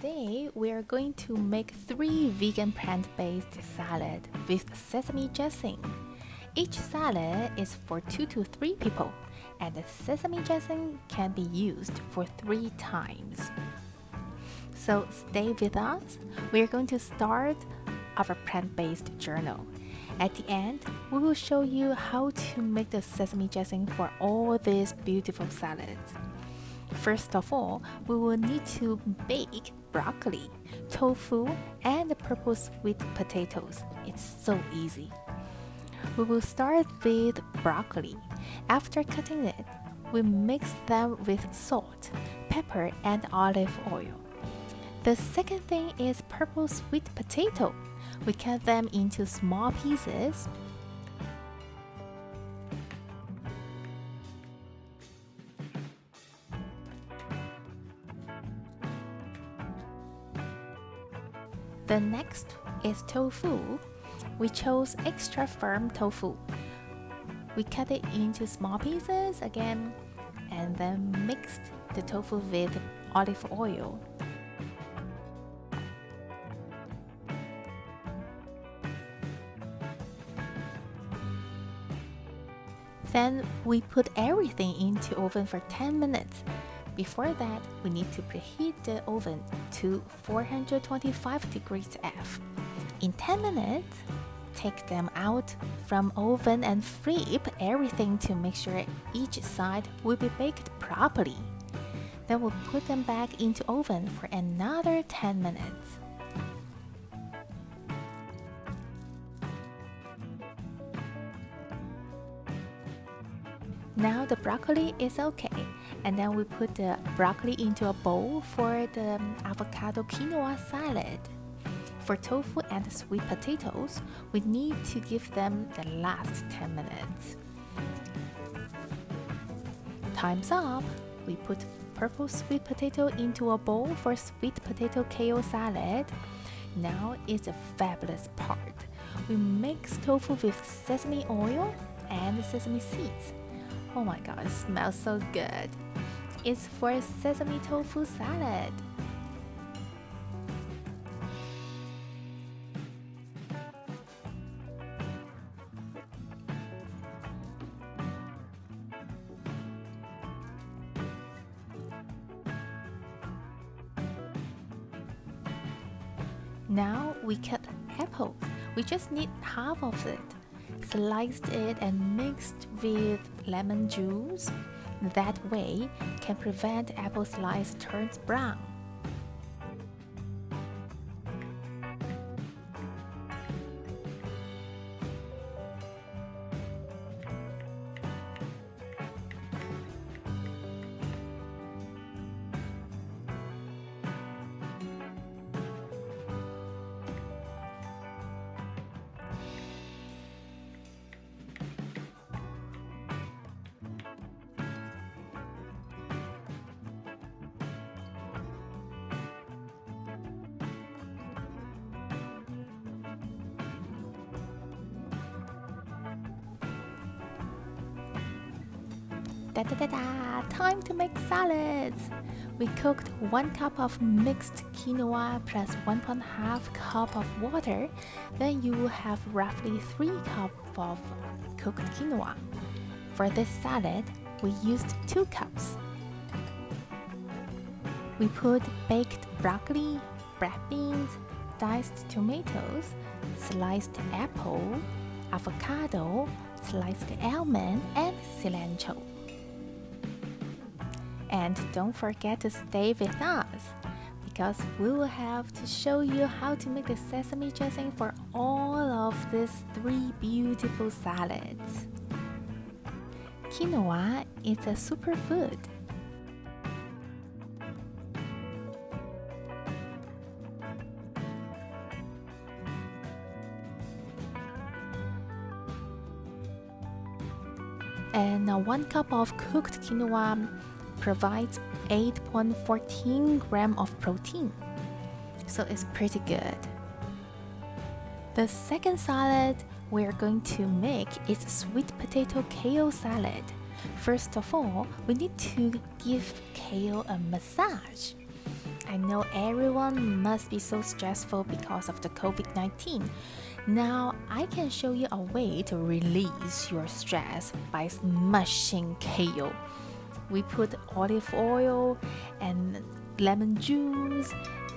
Today we are going to make 3 vegan plant-based salad with sesame dressing. Each salad is for 2 to 3 people, and the sesame dressing can be used for 3 times. So stay with us. We are going to start our plant-based journal. At the end, we will show you how to make the sesame dressing for all these beautiful salads. First of all, we will need to bake broccoli, tofu, and purple sweet potatoes. It's so easy. We will start with broccoli. After cutting it, we mix them with salt, pepper, and olive oil. The second thing is purple sweet potato. We cut them into small pieces. The next is tofu. We chose extra firm tofu. We cut it into small pieces again and then mixed the tofu with olive oil. Then we put everything into oven for 10 minutes. Before that, we need to preheat the oven to 425 degrees F. In 10 minutes, take them out from oven and flip everything to make sure each side will be baked properly. Then we'll put them back into oven for another 10 minutes. Now the broccoli is okay, and then we put the broccoli into a bowl for the avocado quinoa salad. For tofu and sweet potatoes, we need to give them the last 10 minutes. Time's up! We put purple sweet potato into a bowl for sweet potato kale salad. Now is the fabulous part. We mix tofu with sesame oil and sesame seeds. Oh my god, it smells so good. It's for sesame tofu salad. Now we cut apples. We just need half of it. Sliced it and mixed with lemon juice. That way can prevent apple slice turns brown. Time to make salads! We cooked 1 cup of mixed quinoa plus 1.5 cup of water. Then you will have roughly 3 cups of cooked quinoa. For this salad, we used 2 cups. We put baked broccoli, red beans, diced tomatoes, sliced apple, avocado, sliced almond, and cilantro. And don't forget to stay with us, because we will have to show you how to make the sesame dressing for all of these 3 beautiful salads. Quinoa is a superfood. And 1 cup of cooked quinoa provides 8.14 grams of protein, so it's pretty good. The second salad we're going to make is sweet potato kale salad. First of all, we need to give kale a massage. I know everyone must be so stressful because of the COVID-19. Now I can show you a way to release your stress by smashing kale. We put olive oil and lemon juice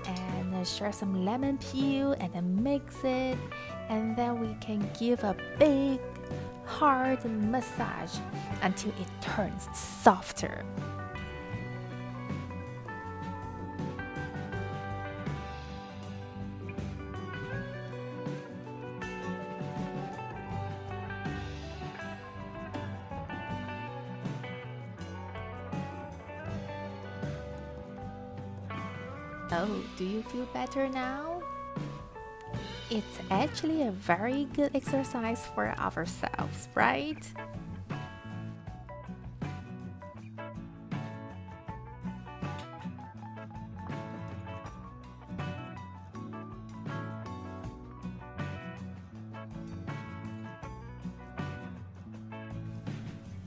and share some lemon peel and then mix it, and then we can give a big hard massage until it turns softer. Oh, do you feel better now? It's actually a very good exercise for ourselves, right?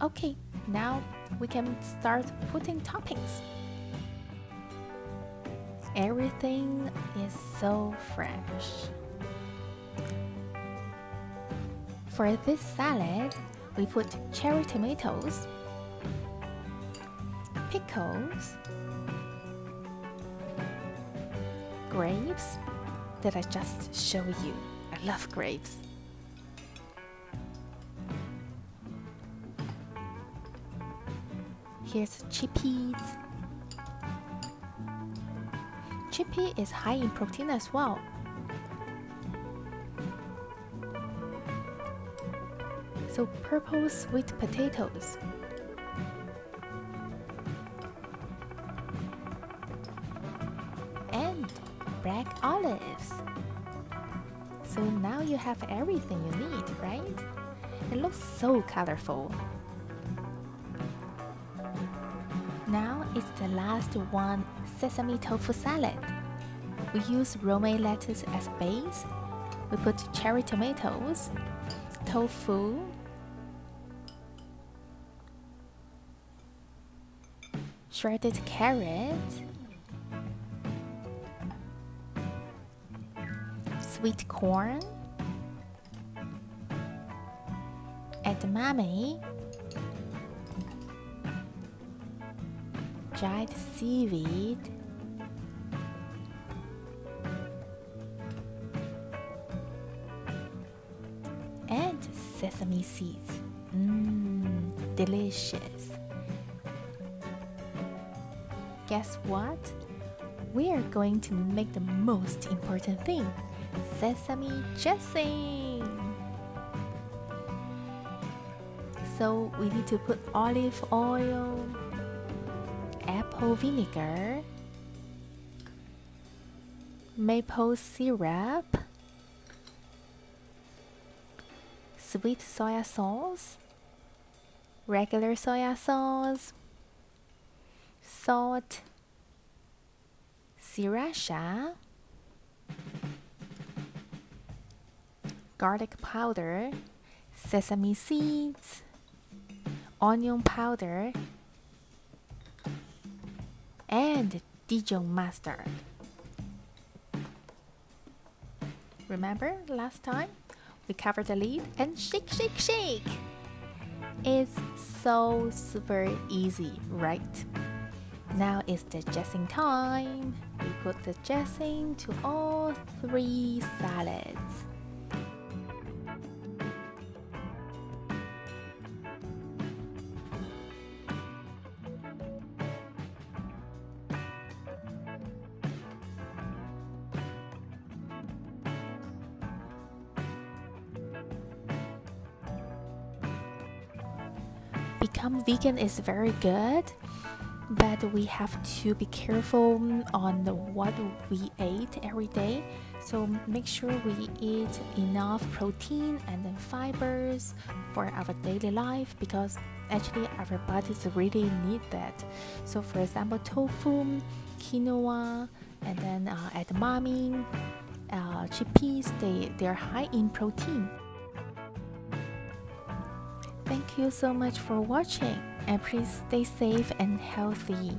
Okay, now we can start putting toppings. Everything is so fresh. For this salad, we put cherry tomatoes, pickles, grapes that I just showed you. I love grapes. Here's chickpeas. Chickpea is high in protein as well. So purple sweet potatoes. And black olives. So now you have everything you need, right? It looks so colorful. Now it's the last one, sesame tofu salad. We use romaine lettuce as base. We put cherry tomatoes, tofu, shredded carrot, sweet corn, edamame, dried seaweed, and sesame seeds. Delicious. Guess what? We are going to make the most important thing, sesame dressing. So we need to put olive oil, apple vinegar, maple syrup, sweet soy sauce, regular soy sauce, salt, sriracha, garlic powder, sesame seeds, onion powder, and Dijon mustard. Remember last time? We cover the lid and shake, shake, shake. It's so super easy, right? Now it's the dressing time. We put the dressing to all 3 salads. Become vegan is very good, but we have to be careful on what we eat every day. So make sure we eat enough protein and then fibers for our daily life, because actually our bodies really need that. So for example, tofu, quinoa, and then edamame, chickpeas, they're high in protein. Thank you so much for watching, and please stay safe and healthy.